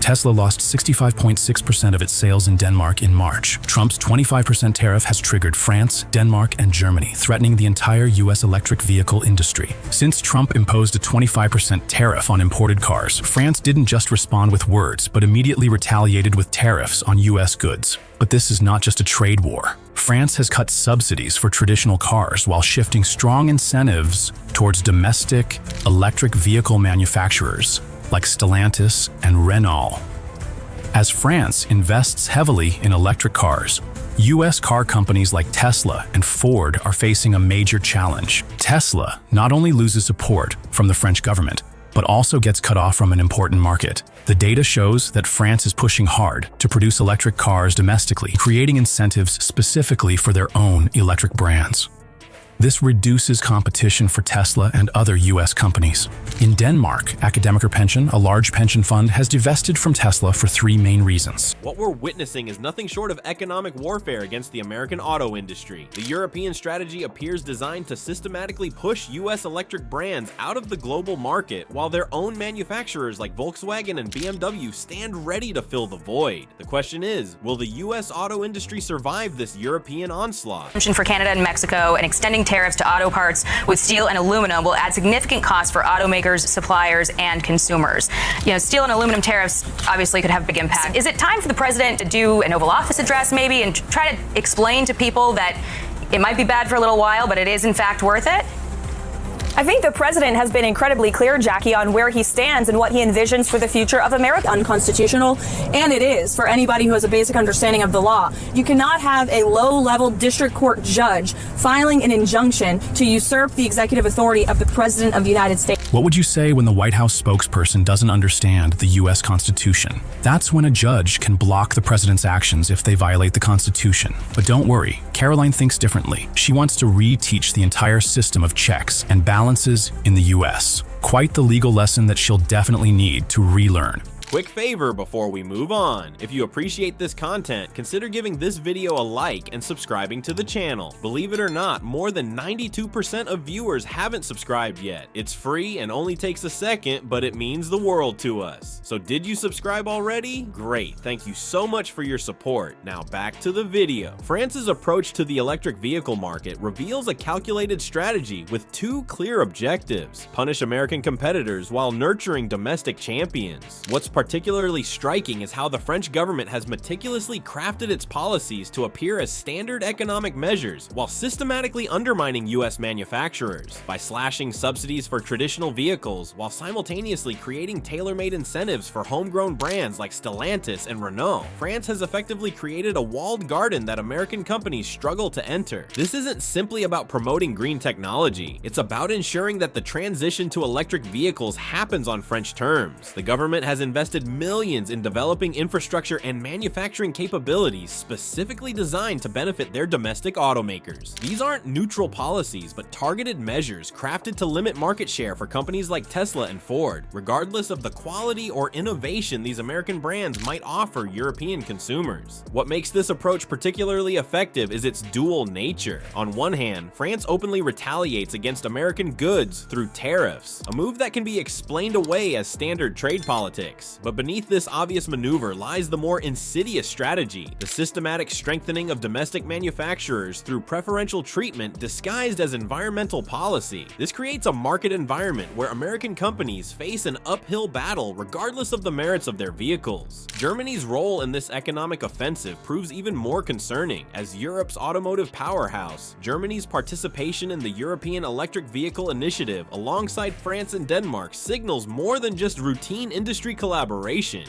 Tesla lost 65.6% of its sales in Denmark in March. Trump's 25% tariff has triggered France, Denmark, and Germany, threatening the entire U.S. electric vehicle industry. Since Trump imposed a 25% tariff on imported cars, France didn't just respond with words, but immediately retaliated with tariffs on U.S. goods. But this is not just a trade war. France has cut subsidies for traditional cars while shifting strong incentives towards domestic electric vehicle manufacturers like Stellantis and Renault. As France invests heavily in electric cars, U.S. car companies like Tesla and Ford are facing a major challenge. Tesla not only loses support from the French government, but also gets cut off from an important market. The data shows that France is pushing hard to produce electric cars domestically, creating incentives specifically for their own electric brands. This reduces competition for Tesla and other U.S. companies. In Denmark, Academiker Pension, a large pension fund, has divested from Tesla for three main reasons. What we're witnessing is nothing short of economic warfare against the American auto industry. The European strategy appears designed to systematically push U.S. electric brands out of the global market, while their own manufacturers like Volkswagen and BMW stand ready to fill the void. The question is, will the U.S. auto industry survive this European onslaught? For Canada and Mexico, and extending tariffs to auto parts with steel and aluminum will add significant costs for automakers, suppliers, and consumers. Steel and aluminum tariffs obviously could have a big impact. Is it time for the president to do an Oval Office address maybe and try to explain to people that it might be bad for a little while, but it is in fact worth it? I think the president has been incredibly clear, Jackie, on where he stands and what he envisions for the future of America. Unconstitutional, and it is for anybody who has a basic understanding of the law. You cannot have a low-level district court judge filing an injunction to usurp the executive authority of the president of the United States. What would you say when the White House spokesperson doesn't understand the U.S. Constitution? That's when a judge can block the president's actions if they violate the Constitution. But don't worry, Caroline thinks differently. She wants to reteach the entire system of checks and balances in the U.S. Quite the legal lesson that she'll definitely need to relearn. Quick favor before we move on. If you appreciate this content, consider giving this video a like and subscribing to the channel. Believe it or not, more than 92% of viewers haven't subscribed yet. It's free and only takes a second, but it means the world to us. So did you subscribe already? Great, thank you so much for your support. Now back to the video. France's approach to the electric vehicle market reveals a calculated strategy with two clear objectives: punish American competitors while nurturing domestic champions. What's particularly striking is how the French government has meticulously crafted its policies to appear as standard economic measures while systematically undermining U.S. manufacturers. By slashing subsidies for traditional vehicles while simultaneously creating tailor-made incentives for homegrown brands like Stellantis and Renault, France has effectively created a walled garden that American companies struggle to enter. This isn't simply about promoting green technology, it's about ensuring that the transition to electric vehicles happens on French terms. The government has invested millions in developing infrastructure and manufacturing capabilities specifically designed to benefit their domestic automakers. These aren't neutral policies, but targeted measures crafted to limit market share for companies like Tesla and Ford, regardless of the quality or innovation these American brands might offer European consumers. What makes this approach particularly effective is its dual nature. On one hand, France openly retaliates against American goods through tariffs, a move that can be explained away as standard trade politics. But beneath this obvious maneuver lies the more insidious strategy, the systematic strengthening of domestic manufacturers through preferential treatment disguised as environmental policy. This creates a market environment where American companies face an uphill battle regardless of the merits of their vehicles. Germany's role in this economic offensive proves even more concerning. As Europe's automotive powerhouse, Germany's participation in the European Electric Vehicle Initiative alongside France and Denmark signals more than just routine industry collaboration.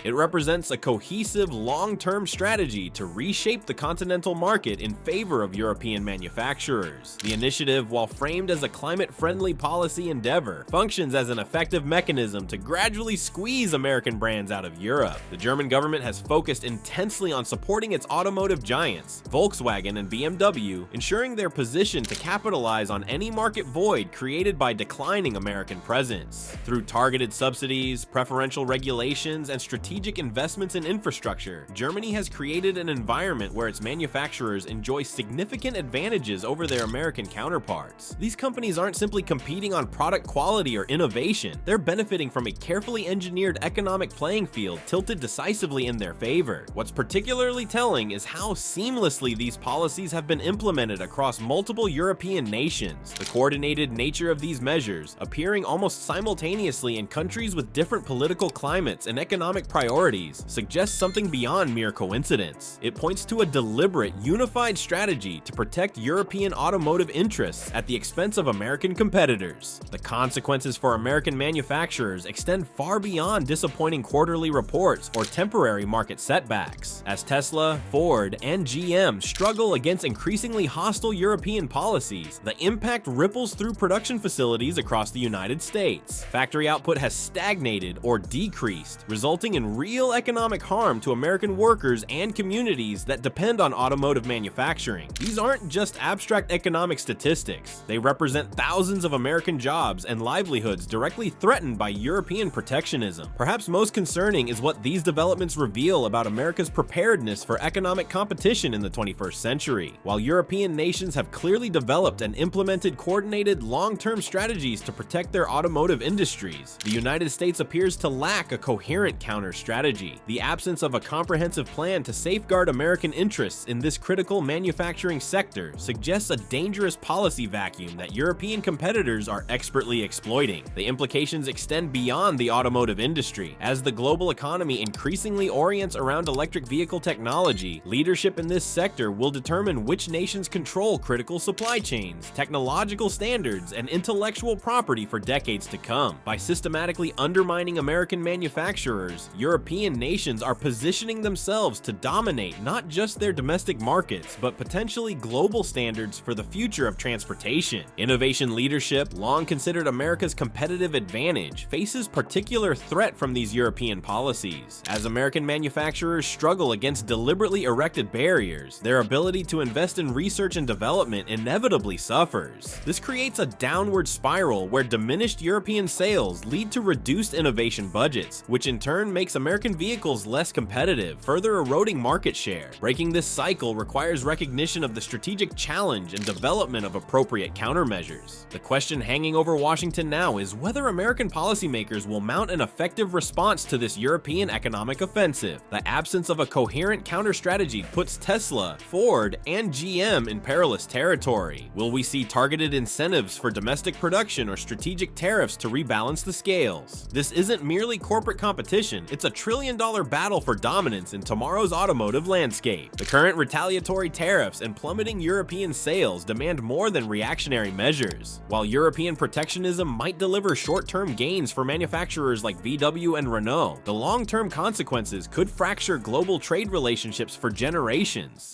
It represents a cohesive, long-term strategy to reshape the continental market in favor of European manufacturers. The initiative, while framed as a climate-friendly policy endeavor, functions as an effective mechanism to gradually squeeze American brands out of Europe. The German government has focused intensely on supporting its automotive giants, Volkswagen and BMW, ensuring their position to capitalize on any market void created by declining American presence. Through targeted subsidies, preferential regulation, regulations, and strategic investments in infrastructure, Germany has created an environment where its manufacturers enjoy significant advantages over their American counterparts. These companies aren't simply competing on product quality or innovation, they're benefiting from a carefully engineered economic playing field tilted decisively in their favor. What's particularly telling is how seamlessly these policies have been implemented across multiple European nations. The coordinated nature of these measures, appearing almost simultaneously in countries with different political climates and economic priorities, suggests something beyond mere coincidence. It points to a deliberate, unified strategy to protect European automotive interests at the expense of American competitors. The consequences for American manufacturers extend far beyond disappointing quarterly reports or temporary market setbacks. As Tesla, Ford, and GM struggle against increasingly hostile European policies, the impact ripples through production facilities across the United States. Factory output has stagnated or decreased, resulting in real economic harm to American workers and communities that depend on automotive manufacturing. These aren't just abstract economic statistics. They represent thousands of American jobs and livelihoods directly threatened by European protectionism. Perhaps most concerning is what these developments reveal about America's preparedness for economic competition in the 21st century. While European nations have clearly developed and implemented coordinated long-term strategies to protect their automotive industries, the United States appears to lack a coherent counter-strategy. The absence of a comprehensive plan to safeguard American interests in this critical manufacturing sector suggests a dangerous policy vacuum that European competitors are expertly exploiting. The implications extend beyond the automotive industry. As the global economy increasingly orients around electric vehicle technology, leadership in this sector will determine which nations control critical supply chains, technological standards, and intellectual property for decades to come. By systematically undermining American manufacturers, European nations are positioning themselves to dominate not just their domestic markets, but potentially global standards for the future of transportation. Innovation leadership, long considered America's competitive advantage, faces particular threat from these European policies. As American manufacturers struggle against deliberately erected barriers, their ability to invest in research and development inevitably suffers. This creates a downward spiral where diminished European sales lead to reduced innovation budgets, which in turn makes American vehicles less competitive, further eroding market share. Breaking this cycle requires recognition of the strategic challenge and development of appropriate countermeasures. The question hanging over Washington now is whether American policymakers will mount an effective response to this European economic offensive. The absence of a coherent counter-strategy puts Tesla, Ford, and GM in perilous territory. Will we see targeted incentives for domestic production or strategic tariffs to rebalance the scales? This isn't merely corporate competition, it's a trillion-dollar battle for dominance in tomorrow's automotive landscape. The current retaliatory tariffs and plummeting European sales demand more than reactionary measures. While European protectionism might deliver short-term gains for manufacturers like VW and Renault, the long-term consequences could fracture global trade relationships for generations.